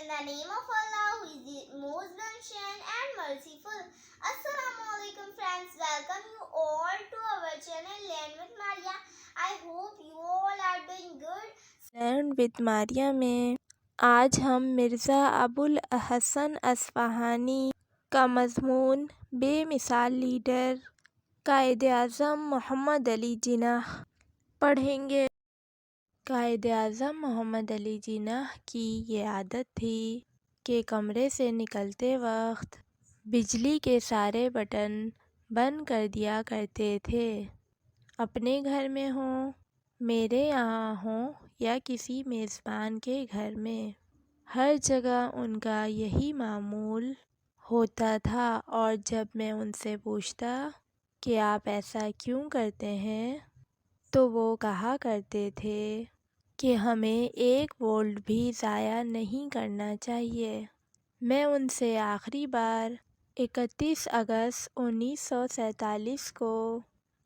In the name of Allah, who is the most beneficent and merciful. Assalamu alaikum friends, welcome you all to our channel Learn with Maria. I hope you all are doing good. Learn with Maria में आज हम मिर्ज़ा अबुल हसन अस्फ़हानी का मज़मून बेमिसाल leader Quaid-e-Azam Mohammad Ali Jinnah पढ़ेंगे। कायद-ए-आज़म मोहम्मद अली जिन्नाह की ये आदत थी कि कमरे से निकलते वक्त बिजली के सारे बटन बंद कर दिया करते थे। अपने घर में हों, मेरे यहाँ हों या किसी मेज़बान के घर में, हर जगह उनका यही मामूल होता था। और जब मैं उनसे पूछता कि आप ऐसा क्यों करते हैं, तो वो कहा करते थे कि हमें 1 वोल्ट भी ज़ाया नहीं करना चाहिए। मैं उनसे आखिरी बार 31 अगस्त 1947 को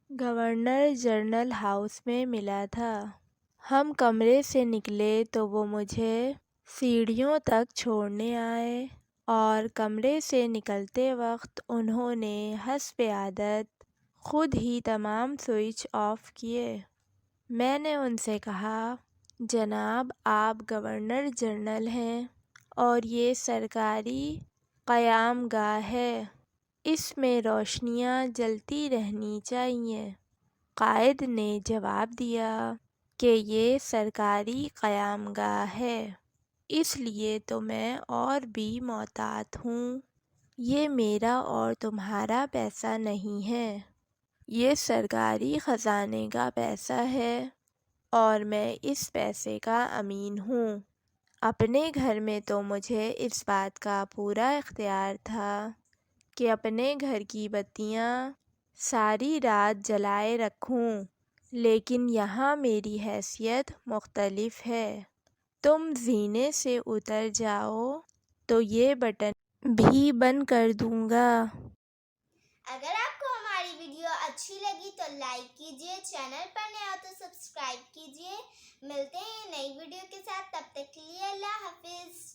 गवर्नर जनरल हाउस में मिला था। हम कमरे से निकले तो वो मुझे सीढ़ियों तक छोड़ने आए और कमरे से निकलते वक्त उन्होंने हस्ब आदत खुद ही तमाम स्विच ऑफ किए। मैंने उनसे कहा, जनाब आप गवर्नर जनरल हैं और ये सरकारी क़यामगाह है, इसमें रोशनियाँ जलती रहनी चाहिए। कायद ने जवाब दिया कि ये सरकारी क़यामगाह है, इसलिए तो मैं और भी मोहतात हूँ। ये मेरा और तुम्हारा पैसा नहीं है, ये सरकारी ख़जाने का पैसा है और मैं इस पैसे का अमीन हूँ। अपने घर में तो मुझे इस बात का पूरा इख्तियार था कि अपने घर की बत्तियाँ सारी रात जलाए रखूँ, लेकिन यहाँ मेरी हैसियत मुख्तलिफ है। तुम ज़ीने से उतर जाओ तो ये बटन भी बंद कर दूँगा। अगर आपको हमारी वीडियो अच्छी लगी तो लाइक कीजिए, चैनल पर नए हो तो सब्सक्राइब कीजिए। मिलते हैं नई वीडियो के साथ, तब तक के लिए अल्लाह हाफिज़।